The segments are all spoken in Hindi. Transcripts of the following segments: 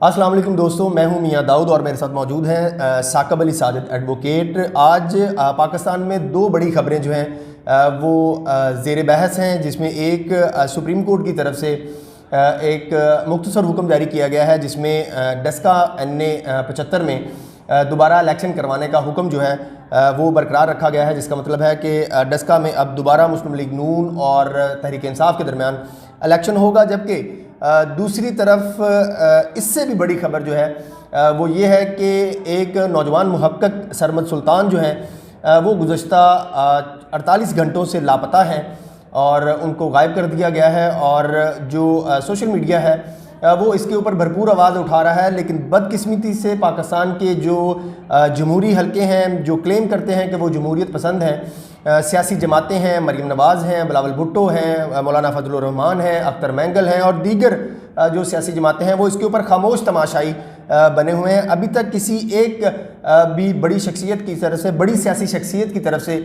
अस्सलाम वालेकुम दोस्तों, मैं हूं मियां दाऊद और मेरे साथ मौजूद हैं साकिब अली साजिद एडवोकेट। आज पाकिस्तान में दो बड़ी खबरें जो हैं वो ज़ेर बहस हैं, जिसमें एक सुप्रीम कोर्ट की तरफ से एक मुख्तसर हुक्म जारी किया गया है, जिसमें डस्का NA 75 में दोबारा इलेक्शन करवाने का हुक्म जो है वो बरकरार रखा गया है। जिसका मतलब है कि डस्का में अब दोबारा मुस्लिम लीग नून और तहरीक इंसाफ के दरमियान इलेक्शन होगा। जबकि दूसरी तरफ इससे भी बड़ी खबर जो है वो ये है कि एक नौजवान मुहक्किक सरमद सुल्तान जो हैं वो गुज़श्ता 48 घंटों से लापता हैं और उनको गायब कर दिया गया है। और जो सोशल मीडिया है वो इसके ऊपर भरपूर आवाज़ उठा रहा है, लेकिन बदकिस्मती से पाकिस्तान के जो जमहूरी हलके हैं जो क्लेम करते हैं कि वो जमहूरियत पसंद हैं, सियासी जमातें हैं, मरीम नवाज़ हैं, बिलावल भुट्टो हैं, मौलाना फजलुर रहमान हैं, अख्तर मैंगल हैं और दीगर जो सियासी जमातें हैं वो इसके ऊपर खामोश तमाशाई बने हुए हैं। अभी तक किसी एक भी बड़ी शख्सियत की तरफ से, बड़ी सियासी शख्सियत की तरफ से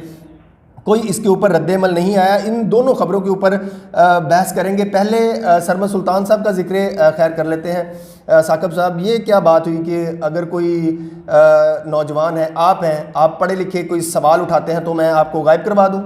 कोई इसके ऊपर रद्द-ए-अमल नहीं आया। इन दोनों खबरों के ऊपर बहस करेंगे। पहले सरमद सुल्तान साहब का जिक्र खैर कर लेते हैं। साकिब साहब, ये क्या बात हुई कि अगर कोई नौजवान है, आप पढ़े लिखे, कोई सवाल उठाते हैं तो मैं आपको गायब करवा दूँ?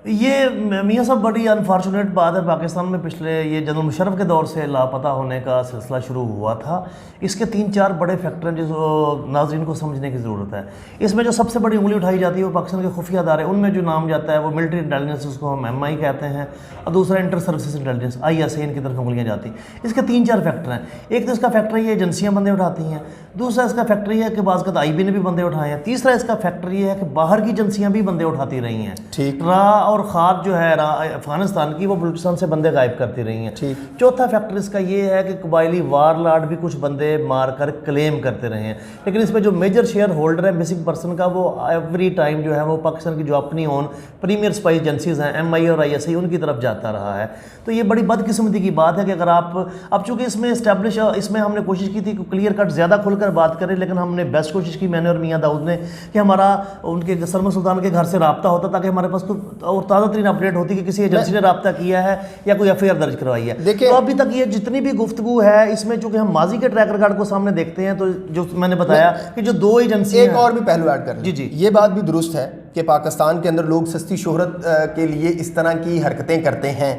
ये मियाँ साहब बड़ी अनफॉर्चुनेट बात है। पाकिस्तान में पिछले ये जनरल मुशर्रफ के दौर से लापता होने का सिलसिला शुरू हुआ था। इसके 3-4 बड़े फैक्टर हैं जो नाज़रीन को समझने की ज़रूरत है। इसमें जो सबसे बड़ी उंगली उठाई जाती है वो पाकिस्तान के खुफिया अदारे, उनमें जो नाम जाता है वो मिलिट्री इंटेलिजेंस, उसको हम MI कहते हैं, और दूसरा इंटर सर्विसेज इंटेलिजेंस ISI, इनकी तरफ उंगलियाँ जाती। इसके 3-4 फैक्टर हैं। एक तो इसका फैक्टर ये एजेंसियाँ बंदे उठाती हैं, दूसरा इसका फैक्टर ये है कि बाज़ IB ने भी बंदे उठाए हैं, तीसरा इसका फैक्टर ये है कि बाहर की एजेंसियाँ भी बंदे उठाती रही हैं। ठीक। और ख़ार जो है अफगानिस्तान की, वो बलूचिस्तान से बंदे गायब करती रही हैं। चौथा फैक्टर इसका ये है कि कबायली वारलाट भी कुछ बंदे मार कर क्लेम करते रहे हैं। लेकिन इसमें जो मेजर शेयर होल्डर है मिसिंग पर्सन का, वो एवरी टाइम जो है वो पाकिस्तान की जो अपनी ओन प्रीमियर स्पाई एजेंसीज हैं MI और ISI, उनकी तरफ जाता रहा है। तो ये बड़ी बदकिस्मती की बात है कि अगर अब चूँकि इसमें हमने कोशिश की थी कि क्लियर कट ज़्यादा खुलकर बात करें, लेकिन हमने बेस्ट कोशिश की, मैंने और मियाँ दाऊद ने, कि हमारा उनके सरमद सुल्तान के घर से रब्ता होता ताकि हमारे पास कुछ और ताज़ा तरीन अपडेट होती कि किसी एजेंसी ने रब्ता किया है या कोई FIR दर्ज करवाई है। तो अभी तक ये जितनी भी गुफ्तगू है इसमें, चूँकि हम माजी के ट्रैक रिकॉर्ड को सामने देखते हैं, तो जो मैंने बताया कि जो 2 एजेंसी, एक और भी पहलू ऐड कर, जी, ये बात भी दुरुस्त है कि पाकिस्तान के अंदर लोग सस्ती शोहरत के लिए इस तरह की हरकतें करते हैं,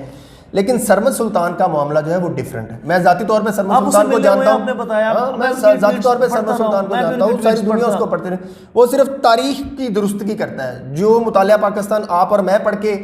लेकिन सरमद सुल्तान का मामला जो है वो डिफरेंट है। मैं जाती तौर पे सरमद सुल्तान को जानता हूं, आपने बताया, मैं जाती तौर पे सरमद सुल्तान को जानता हूं, सारी दुनिया उसको पढ़ते रहे। वो सिर्फ तारीख की दुरुस्तगी करता है। जो मुतालिया पाकिस्तान आप और मैं पढ़ के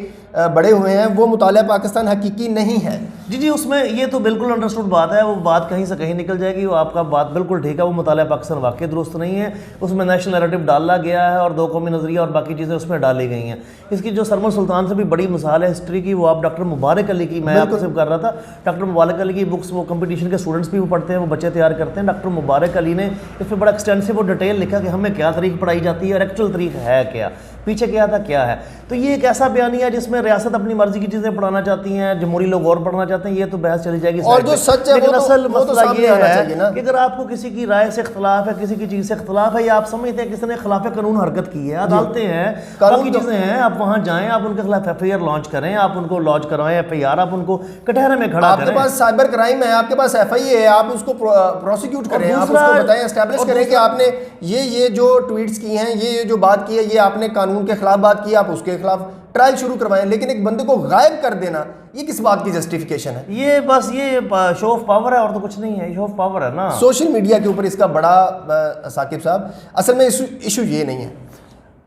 बड़े हुए हैं, वो मुतालिया पाकिस्तान हकीकी नहीं है। जी, उसमें ये तो बिल्कुल अंडरस्टूड बात है। वो बात कहीं से कहीं निकल जाएगी। वो आपका बात बिल्कुल ठीक है, वो मुतालिया पाकिस्तान वाकई दुरुस्त नहीं है। उसमें नेशनल नैरेटिव डाला गया है और 2 कौमी नज़रिया और बाकी चीज़ें उसमें डाली गई हैं। इसकी जो सरमद सुल्तान से भी बड़ी मिसाल है हिस्ट्री की, वो आप डॉक्टर मुबारक अली की, मैं आपसे कर रहा था, डॉक्टर मुबारक अली की बुक्स, वो कंपटीशन के स्टूडेंट्स भी वो पढ़ते हैं, वो बच्चे तैयार करते हैं। डॉक्टर मुबारक अली ने इस पर बड़ा एक्सटेंसिव और डिटेल लिखा कि हमें क्या तारीख पढ़ाई जाती है और एक्चुअल तारीख है क्या, पीछे क्या था क्या है। तो ये एक ऐसा बयानिया है जिसमें रियासत अपनी मर्जी की चीज़ें पढ़ाना चाहती हैं, जमहूरी लोग और पढ़ना चाहते हैं, ये तो बहस चली जाएगी। और जो सच है लेकिन असल मसला ये है कि अगर आपको किसी की राय से इख्तलाफ है, किसी की चीज़ से इख्तलाफ है, या आप समझते हैं किसी ने खिलाफ कानून हरकत की है, अदालतें हैं, बाकी चीज़ें हैं, आप वहाँ जाएँ, आप उनके खिलाफ FIR लॉन्च करें, आप उनको लॉन्च करवाएं FIR, आप उनको कटहरे में खड़ा करें। आपके पास साइबर क्राइम है, आपके पास FIA है, आप उसको प्रोसिक्यूट करें, आप उसको बताएं, एस्टैब्लिश करें कि आपने ये जो ट्वीट्स की हैं, ये जो बात की है, ये आपने कानून के खिलाफ बात की, आप उसके खिलाफ ट्रायल शुरू करवाएं। लेकिन एक बंदे को गायब कर देना, ये किस बात की जस्टिफिकेशन है? ये बस ये शो ऑफ पावर है और तो कुछ नहीं है, शो ऑफ पावर है ना। सोशल मीडिया के ऊपर इसका बड़ा साकिब साहब, असल में इशू ये नहीं है।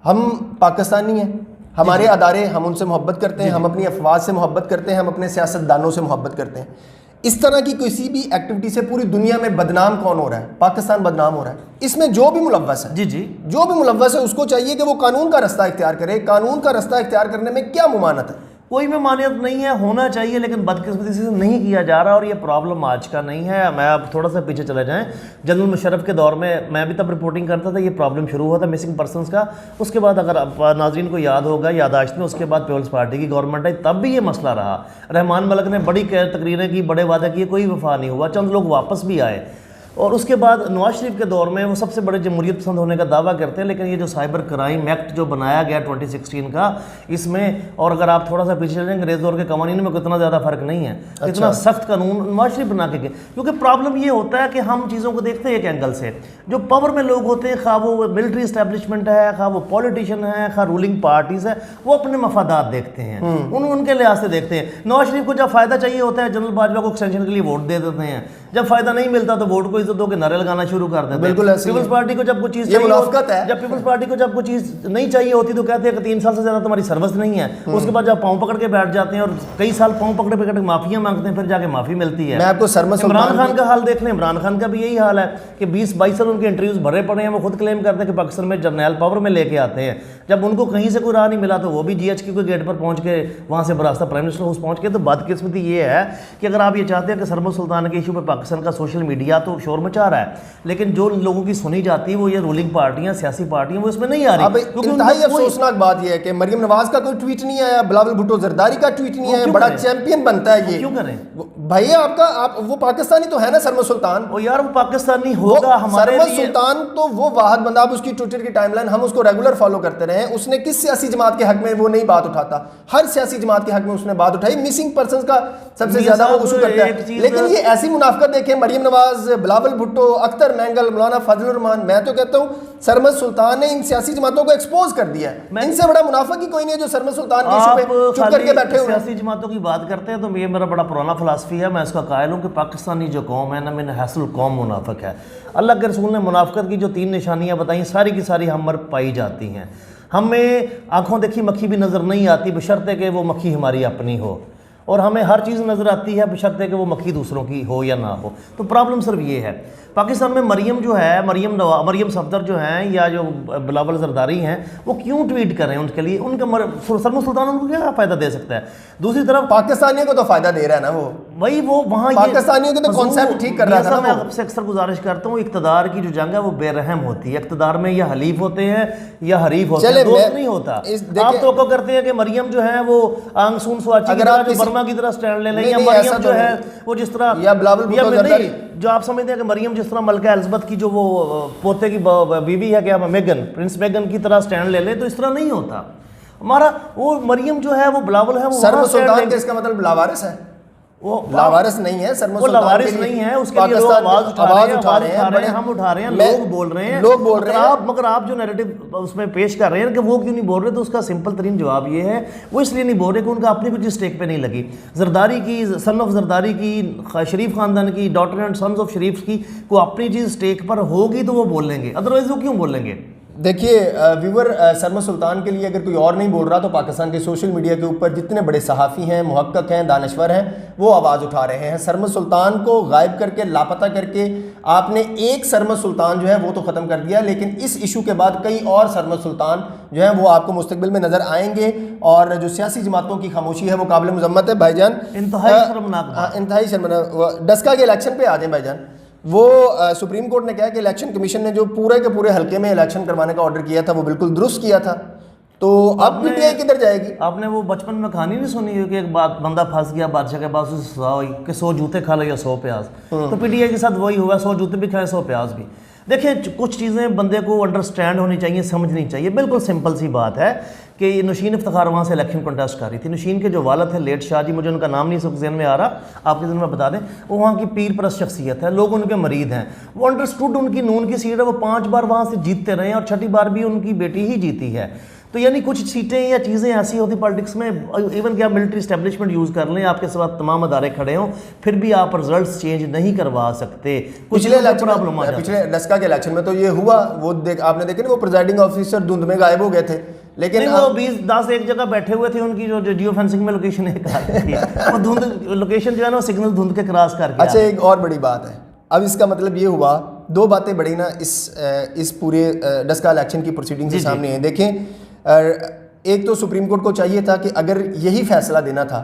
हम पाकिस्तानी हैं, हमारे अदारे, हम उनसे मोहब्बत करते हैं, हम अपनी अफवाज से मोहब्बत करते हैं, हम अपने सियासतदानों से मोहब्बत करते हैं। इस तरह की किसी भी एक्टिविटी से पूरी दुनिया में बदनाम कौन हो रहा है? पाकिस्तान बदनाम हो रहा है। इसमें जो भी मुलव्वस है, जी, जो भी मुलव्वस है, उसको चाहिए कि वो कानून का रास्ता इख्तियार करे। कानून का रास्ता इख्तियार करने में क्या मुमानत है? कोई भी मानियत नहीं है, होना चाहिए, लेकिन बदकिस्मती से नहीं किया जा रहा। और ये प्रॉब्लम आज का नहीं है। मैं अब थोड़ा सा पीछे चले जाएं, जनरल मुशर्रफ के दौर में मैं भी तब रिपोर्टिंग करता था, ये प्रॉब्लम शुरू हुआ था मिसिंग पर्सनस का। उसके बाद अगर नाज़रीन को याद होगा, यादाश्त में, उसके बाद पीपल्स पार्टी की गवर्नमेंट आई, तब भी ये मसला रहा। रहमान मलिक ने बड़ी तकरीरें की, बड़े वादे किए, कोई वफा नहीं हुआ, चंद लोग वापस भी आए। और उसके बाद नवाज शरीफ के दौर में वो सबसे बड़े जमहूरियत पसंद होने का दावा करते हैं, लेकिन ये जो साइबर क्राइम एक्ट जो बनाया गया 2016 का, इसमें और अगर आप थोड़ा सा पीछे चलें अंग्रेज दौर के कानून में कितना ज़्यादा फर्क नहीं है। इतना सख्त कानून नवाज शरीफ बना के गए, क्योंकि प्रॉब्लम ये होता है कि हम चीज़ों को देखते हैं एक एंगल से। जो पावर में लोग होते हैं, खा वो मिलिट्री इस्टेब्लिशमेंट है, खा वो पॉलिटिशियन है, खा रूलिंग पार्टीज है, वो अपने मफादात देखते हैं, उनके लिहाज से देखते हैं। नवाज शरीफ को जब फायदा चाहिए होता है जनरल बाजवा को एक्सटेंशन के लिए वोट दे देते हैं, जब फायदा नहीं मिलता तो वोट को इज्जत दो के नारे लगाना शुरू कर देते हैं। पीपल्स पार्टी को जब कुछ चीज चाहिए है, जब पीपल्स पार्टी को जब कुछ चीज नहीं चाहिए होती तो कहते हैं कि 3 साल से ज्यादा तुम्हारी सर्विस नहीं है। उसके बाद जब पांव पकड़ के बैठ जाते हैं और कई साल पांव पकड़े पकड़ के माफियां मांगते हैं, फिर जाके माफी मिलती है। मैं आपको इमरान खान का हाल देख लें, इमरान खान का भी यही हाल है कि 20-22 साल उनके इंटरव्यूज भरे पड़े हैं। वो खुद क्लेम करते हैं कि पाकिस्तान में जर्नैल पावर में लेके आते हैं, जब उनको कहीं से कोई राह नहीं मिला तो वो भी GHQ के गेट पर पहुंच के वहां से बरास्ता प्राइम मिनिस्टर हाउस पहुंच के। तो बदकिस्मती ये है कि अगर आप ये चाहते हैं कि सरमद सुल्तान के इशू पे पाकिस्तान का सोशल मीडिया तो शोर मचा रहा है, लेकिन जो लोगों की सुनी जाती है वो ये रूलिंग पार्टियां, सियासी पार्टियां, वो इसमें नहीं आ रही। इंतहाई अफसोसनाक बात यह है कि मरियम नवाज का कोई ट्वीट नहीं आया, बिलावल भुट्टो जरदारी का ट्वीट नहीं आया, बड़ा चैंपियन बनता है ये। क्यों करें भैया? आप वो पाकिस्तानी तो है ना सरमद सुल्तान? ओ यार, वो पाकिस्तानी होगा हमारे सरमद सुल्तान तो वो वाहिद बंदा, आप उसकी ट्विटर की टाइमलाइन हम उसको रेगुलर फॉलो करते रहे, उसने किस सियासी जमात के हक में वो नहीं बात उठाता, हर सियासी जमात के हक में उसने बात उठाई। मिसिंग पर्सन का सबसे ज्यादा वो इशू करता है। लेकिन ये ऐसी मुनाफिकत देखें, मरियम नवाज, बिलावल भुट्टो, अख्तर मैंगल, मौलाना फजलुर रहमान, मैं तो कहता हूँ सरमद सुल्तान ने इन सियासी जमातों को एक्सपोज कर दिया है। इनसे बड़ा मुनाफिक ही कोई नहीं है जो सरमद सुल्तान के इशू पे चुप करके बैठे हुए। सियासी जमातों की बात करते हैं तो ये मेरा बड़ा पुराना फिलॉसफी है, मैं इसका कायल हूँ कि पाकिस्तानी जो कौम है ना, मैंने हैसल कौम मुनाफिक है। अल्लाह के रसूल ने मुनाफिकत की जो 3 निशानियाँ बताई, सारी की सारी हम पर पाई जाती हैं। हमें आंखों देखी मक्खी भी नज़र नहीं आती बशर्ते कि वो मक्खी हमारी अपनी हो, और हमें हर चीज़ नज़र आती है बशर्ते कि वो मक्खी दूसरों की हो या ना हो। तो प्रॉब्लम सिर्फ ये है, पाकिस्तान में मरियम जो है, मरियम सफदर जो हैं या जो बिलावल जरदारी हैं, वो क्यों ट्वीट कर रहे हैं? उनके लिए उनका सरमद सुल्तान उनको क्या फ़ायदा दे सकता है? दूसरी तरफ पाकिस्तानियों को तो फ़ायदा दे रहा है ना वो वहाँ पाकिस्तानियों के तो कॉन्सेप्ट ठीक कर रहा था। मैं आपसे अक्सर गुजारिश करता हूँ, इक़्तिदार की जो जंग है वो बेरहम होती है। इक़्तिदार में या हलीफ होते हैं या हरीफ होते हैं, दोस्त नहीं होता। आप तो करते हैं कि मरियम जो है वो आंग सून स्वाची की तरह, जो बर्मा की तरह स्टैंड ले लें, या मरियम जो है वो जिस तरह, या बिलावल जो आप समझते हैं कि मरियम जिस तरह मलका एलिज़ाबेथ की जो वो पोते की बीवी है क्या, मेगन, प्रिंस मेगन की तरह स्टैंड ले ले, तो इस तरह नहीं होता हमारा। वो मरियम जो है वो बिलावल है, वो सरमद सुल्तान के इसका मतलब लावारिस है? वो लावारिस नहीं है, सरमद सुल्तान लावारिस नहीं है, उसके लिए लोग आवाज उठा रहे हैं, हम उठा रहे हैं, लोग बोल रहे हैं, मगर आप जो नैरेटिव उसमें पेश कर रहे हैं कि वो क्यों नहीं बोल रहे, तो उसका सिंपल तरीन जवाब ये है, वो इसलिए नहीं बोल रहे कि उनका अपनी कुछ स्टेक पे नहीं लगी। जरदारी की, सन ऑफ जरदारी की, शरीफ खानदान की, डॉटर एंड सन्स ऑफ शरीफ की को अपनी चीज़ स्टेक पर होगी तो वो बोलेंगे, अदरवाइज वो क्यों बोलेंगे? देखिए व्यूवर, सरमद सुल्तान के लिए अगर कोई और नहीं बोल रहा तो पाकिस्तान के सोशल मीडिया के ऊपर जितने बड़े सहाफ़ी हैं, मुहक्किक हैं, दानश्वर हैं, वो आवाज़ उठा रहे हैं। सरमद सुल्तान को गायब करके, लापता करके आपने एक सरमद सुल्तान जो है वो तो ख़त्म कर दिया, लेकिन इस इशू के बाद कई और सरमद सुल्तान जो है वो आपको मुस्तकबिल में नज़र आएंगे। और जो सियासी जमातों की खामोशी है वो काबिल मज़म्मत है भाईजान, इंतहाई शर्मनाक, इंतहाई शर्मनाक। डस्का के इलेक्शन पे आ जाए भाईजान, वो सुप्रीम कोर्ट ने कहा कि इलेक्शन कमीशन ने जो पूरे के पूरे हल्के में इलेक्शन करवाने का ऑर्डर किया था वो बिल्कुल दुरुस्त किया था, तो अब पीटीआई किधर जाएगी? आपने वो बचपन में कहानी नहीं सुनी है कि एक बात, बंदा फंस गया बादशाह के पास, उसे सजा हुई कि 100 जूते खा लो या 100 प्याज। तो पीटीआई के साथ वही हुआ, 100 जूते भी खाए, 100 प्याज भी। देखिए, कुछ चीज़ें बंदे को अंडरस्टैंड होनी चाहिए, समझनी चाहिए। बिल्कुल सिंपल सी बात है कि नौशीन इफ्तिखार वहाँ से इलेक्शन कंटेस्ट कर रही थी। नौशीन के जो वालिद थे लेट शाह जी, मुझे उनका नाम नहीं सब ज़हन में आ रहा, आपके ज़हन में बता दें, वो वहाँ की पीर परस्त शख्सियत है, लोग उनके मरीद हैं। वो अंडरस्टूड, उनकी नून की सीट है, वो 5 बार वहाँ से जीतते रहे हैं और 6ठी बार भी उनकी बेटी ही जीती है। तो यानी कुछ सीटें या चीज़ें ऐसी होती पॉलिटिक्स में, इवन कि आप मिलिट्री इस्टेब्लिशमेंट यूज़ कर लें, आपके साथ तमाम अदारे खड़े हों, फिर भी आप रिजल्ट्स चेंज नहीं करवा सकते। पिछले डस्का के इलेक्शन में तो ये हुआ, वो आपने देखा ना, वो प्रिजाइडिंग ऑफिसर धुंध में गायब हो गए थे, लेकिन वो 20-10 एक जगह बैठे हुए थे, उनकी जो जियो फेंसिंग में लोकेशन है वो धुंध लोकेशन जो है ना, सिग्नल धुंध के क्रॉस करके। अच्छा, एक और बड़ी बात है, अब इसका मतलब ये हुआ, 2 बातें बड़ी ना इस पूरे डस्का इलेक्शन की प्रोसीडिंग से सामने है। देखें, एक तो सुप्रीम कोर्ट को चाहिए था कि अगर यही फैसला देना था,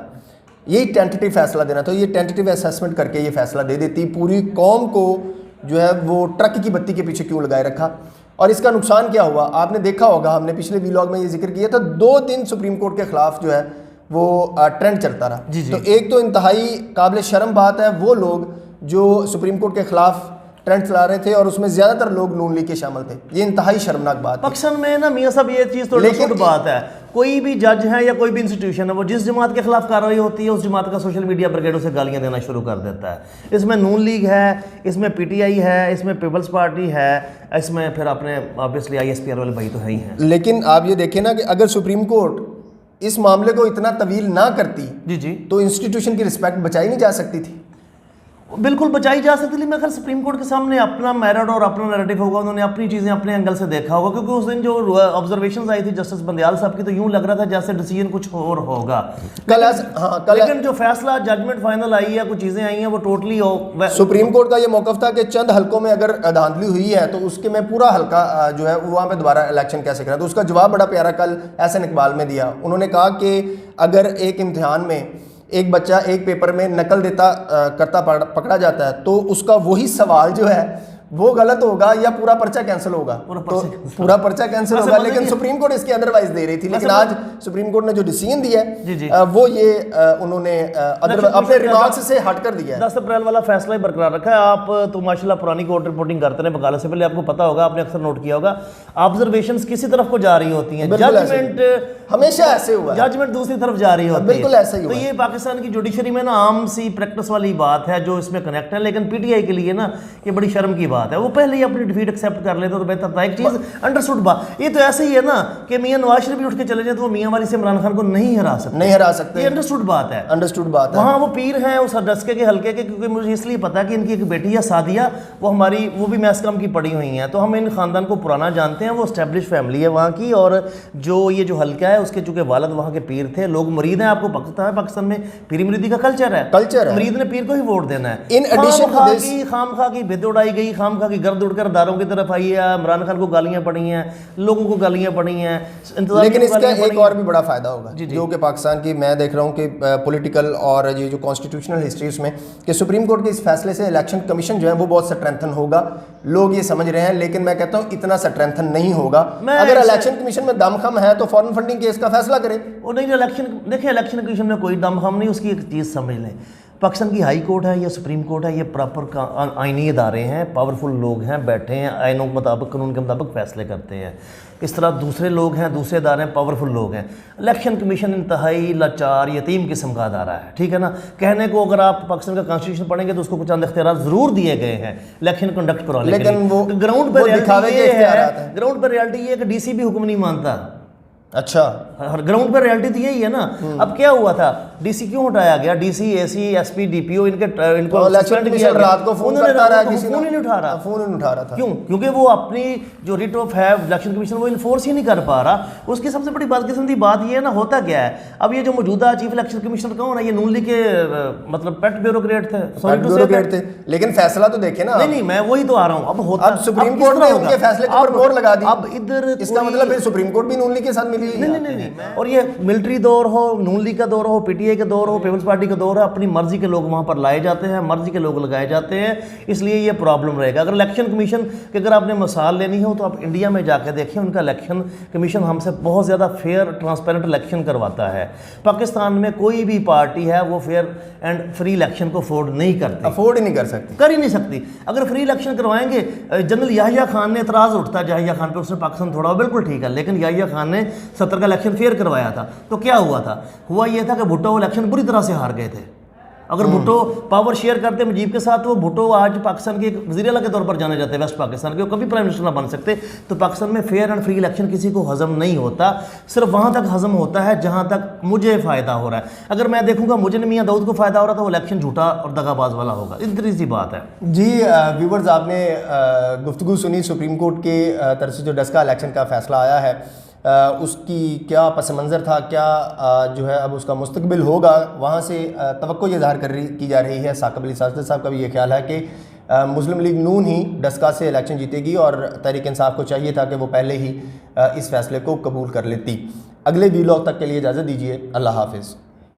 यही टेंटेटिव फैसला देना था, ये टेंटेटिव असेसमेंट करके ये फैसला दे देती, पूरी कौम को जो है वो ट्रक की बत्ती के पीछे क्यों लगाए रखा। और इसका नुकसान क्या हुआ आपने देखा होगा, हमने पिछले व्लॉग में ये जिक्र किया था, 2 दिन सुप्रीम कोर्ट के खिलाफ जो है वो ट्रेंड चलता रहा। तो एक तो इंतहाई काबिल शर्म बात है, वो लोग जो सुप्रीम कोर्ट के खिलाफ ट्रेंड चला रहे थे और उसमें ज़्यादातर लोग नून लीग के शामिल थे। ये इंतहाई शर्मनाक बात है। पाकिस्तान में ना मियाँ साहब ये चीज़ तो लेकिन बात है, कोई भी जज है या कोई भी इंस्टीट्यूशन है, वो जिस जमात के खिलाफ कार्रवाई होती है उस जमात का सोशल मीडिया ब्रिगेड उसे गालियां देना शुरू कर देता है। इसमें नून लीग है, इसमें पीटीआई है, इसमें पीपल्स पार्टी है, इसमें फिर अपने ऑब्वियसली ISPR वाले भाई तो है ही हैं। लेकिन आप ये देखें ना कि अगर सुप्रीम कोर्ट इस मामले को इतना तवील ना करती जी जी तो इंस्टीट्यूशन की रिस्पेक्ट बचाई नहीं जा सकती थी। बिल्कुल बचाई जा सकती, लेकिन अगर सुप्रीम कोर्ट के सामने अपना मेरिट और अपना नैरेटिव होगा, उन्होंने अपनी चीज़ें अपने एंगल से देखा होगा, क्योंकि उस दिन जो ऑब्जर्वेशंस आई थी जस्टिस बंदयाल साहब की, तो यूं लग रहा था जैसे डिसीजन कुछ और होगा। लेकिन जो फैसला जजमेंट फाइनल आई है, कुछ चीज़ें आई हैं, वो टोटली सुप्रीम कोर्ट का ये मौकफ था कि चंद हलकों में अगर धांधली हुई है तो उसके में पूरा हल्का जो है वहाँ पे दोबारा इलेक्शन कैसे करें। तो उसका जवाब बड़ा प्यारा कल एहसन इकबाल में दिया। उन्होंने कहा कि अगर एक इम्तिहान में एक बच्चा एक पेपर में नकल करता पकड़ा जाता है तो उसका वही सवाल जो है वो गलत होगा या पूरा पर्चा कैंसिल होगा, पूरा पर्चा कैंसिल होगा। लेकिन सुप्रीम कोर्ट इसके अदरवाइज दे रही थी। लेकिन आज सुप्रीम कोर्ट ने जो डिसीजन दिया है वो ये उन्होंने अपने रिमार्क्स से हट कर दिया है। 10 अप्रैल वाला फैसला ही बरकरार रखा है। आप तो माशाल्लाह पुरानी कोर्ट रिपोर्टिंग करते हैं वकालत से पहले, आपको पता होगा, आपने अक्सर नोट किया होगा, ऑब्जर्वेशंस किसी तरफ को जा रही होती हैं, जजमेंट हमेशा ऐसे हुआ, जजमेंट दूसरी तरफ जा रही होती है। बिल्कुल ऐसा ही हुआ। तो ये पाकिस्तान की जुडिशरी में ना आम सी प्रैक्टिस वाली बात है जो इसमें कनेक्ट है। लेकिन पीटीआई के लिए ना ये बड़ी शर्म की बात है, वो पहले ही अपनी डिफीट एक्सेप्ट कर लेते तो बेहतर था। एक चीज अंडरस्टूड बात, ये तो ऐसे ही है ना कि मियां नवाज शरीफ भी उठ के चले जाए तो वो मियां वाली से इमरान खान को नहीं हरा सकते, ये अंडरस्टूड बात है। अंडरस्टूड बात है। वहाँ वो पीर हैं उस डस्के के हल्के के, क्योंकि मुझे इसलिए पता है कि इनकी एक बेटी है सादिया, वो हमारी वो भी मैस कम की पड़ी हुई हैं, तो हम इन खानदान को पुराना जानते हैं। वो एस्टेब्लिश फैमिली है वहाँ की, और जो ये जो हल्का है उसके चूंकि वालद वहाँ के पीर थे, लोग मुरीद हैं। आपको पता है पाकिस्तान में पीरी मुरीदी का कल्चर है, मुरीद ने पीर को ही वोट देना है। इन एडिशन खामखा की भिद उड़ाई गई, खामखा की गर्द उड़कर दारों की तरफ आई है, इमरान खान को गालियां पड़ी हैं, लोगों को गालियां पड़ी हैं। लेकिन इसका एक और भी बड़ा फायदा होगा जो कि पाकिस्तान की मैं देख रहा हूँ कि पॉलिटिकल और ये जो कॉन्स्टिट्यूशनल हिस्ट्री उसमें कि सुप्रीम कोर्ट के इस फैसले से इलेक्शन कमीशन जो है वो बहुत स्ट्रेंथन होगा, लोग ये समझ रहे हैं। लेकिन मैं कहता हूँ इतना स्ट्रेंथन नहीं होगा। अगर इलेक्शन कमीशन में दमखम है तो फॉरेन फंडिंग केस का फैसला करे। वो नहीं, इलेक्शन देखिए, इलेक्शन कमीशन में कोई दमखम नहीं। उसकी एक चीज़ समझ लें, पाकिस्तान की हाई कोर्ट है या सुप्रीम कोर्ट है, ये प्रॉपर आइनी इदारे हैं, पावरफुल लोग हैं, बैठे हैं, आइनों के मुताबिक, कानून के मुताबिक फैसले करते हैं। इस तरह दूसरे लोग हैं, दूसरे इदारे हैं, पावरफुल लोग हैं। इलेक्शन कमीशन इंतहाई लाचार यतीम किस्म का अदारा है, ठीक है ना। कहने को अगर आप पाकिस्तान का कॉन्स्टिट्यूशन पढ़ेंगे तो उसको कुछ चंद इख्तियार ज़रूर दिए गए हैं इलेक्शन कंडक्ट करवाने के लिए। लेकिन वो ग्राउंड पर रियलिटी ये है, ग्राउंड पर रियलिटी ये है कि DC भी हुक्म नहीं मानता। अच्छा, ग्राउंड पर रियलिटी तो यही है ना। अब क्या हुआ था, डीसी क्यों हटाया गया? डीसी, एसी, एसपी, डीपीओ इनको सस्पेंड किया गया। रात को फोन करता रहा, किसी फोन ही नहीं उठा रहा, फोन नहीं उठा रहा था। क्यों? क्योंकि वो अपनी जो रिट ऑफ है इलेक्शन कमीशन वो इन्फोर्स ही नहीं कर पा रहा। उसकी सबसे बड़ी किस्म की बात ये है ना, होता क्या है, अब ये जो मौजूदा चीफ इलेक्शन कमिश्नर कौन है, ये नून लीग के मतलब पेट ब्यूरोक्रेट थे। लेकिन फैसला तो देखे ना। नहीं, मैं वही तो आ रहा हूँ। अब होता, अब सुप्रीम कोर्ट ने उनके फैसले पर मोहर लगा दी। अब इधर इसका मतलब फिर सुप्रीम कोर्ट भी नून लीग के साथ मिली। नहीं। और ये मिलिट्री दौर हो, नून लीग का दौर हो, पीटीआई का दौर हो, पीपल्स पार्टी का दौर है, अपनी मर्जी के लोग वहां पर लाए जाते हैं, मर्जी के लोग लगाए जाते हैं, इसलिए ये प्रॉब्लम रहेगा। अगर इलेक्शन कमीशन की अगर आपने मिसाल लेनी हो तो आप इंडिया में जाकर देखिए, उनका इलेक्शन कमीशन हमसे बहुत ज़्यादा फेयर ट्रांसपेरेंट इलेक्शन करवाता है। पाकिस्तान में कोई भी पार्टी है वो फेयर एंड फ्री इलेक्शन को अफोर्ड नहीं करती, अफोर्ड ही नहीं कर सकती, कर ही नहीं सकती। अगर फ्री इलेक्शन करवाएंगे, जनरल याहिया खान ने एतराज़ उठता है याहिया खान पे, उसने पाकिस्तान थोड़ा बिल्कुल ठीक है, लेकिन याहिया खान ने 70 का इलेक्शन फेयर करवाया था। तो क्या हुआ था? हुआ यह था कि भुट्टो इलेक्शन बुरी तरह से हार गए थे। अगर भुट्टो पावर शेयर करते मुजीब के साथ, वो भुट्टो आज पाकिस्तान के एक वज़ीर आला के तौर पर जाने जाते हैं, वेस्ट पाकिस्तान के, वो कभी प्राइम मिनिस्टर ना बन सकते। तो पाकिस्तान में फेयर एंड फ्री इलेक्शन किसी को हजम नहीं होता, सिर्फ वहाँ तक हजम होता है जहाँ तक मुझे फ़ायदा हो रहा है। अगर मैं देखूँगा मुझे मियां दाऊद को फ़ायदा हो रहा है तो वो इलेक्शन झूठा और दगाबाज वाला होगा। इतनी सी बात है जी। व्यूवर्स, आपने गुफ्तगू सुनी सुप्रीम कोर्ट के तरफ से जो डस्का इलेक्शन का फैसला आया है, उसकी क्या पस मंज़र था, क्या जो है अब उसका मुस्तकबिल होगा। वहाँ से तवक्को ये ज़ाहिर की जा रही है, साकिब अली साजिद साहब का भी ये ख्याल है कि मुस्लिम लीग नून ही डस्का से इलेक्शन जीतेगी और तहरीक इंसाफ को चाहिए था कि वो पहले ही इस फैसले को कबूल कर लेती। अगले वीलॉग तक के लिए इजाज़त दीजिए। अल्लाह हाफिज़।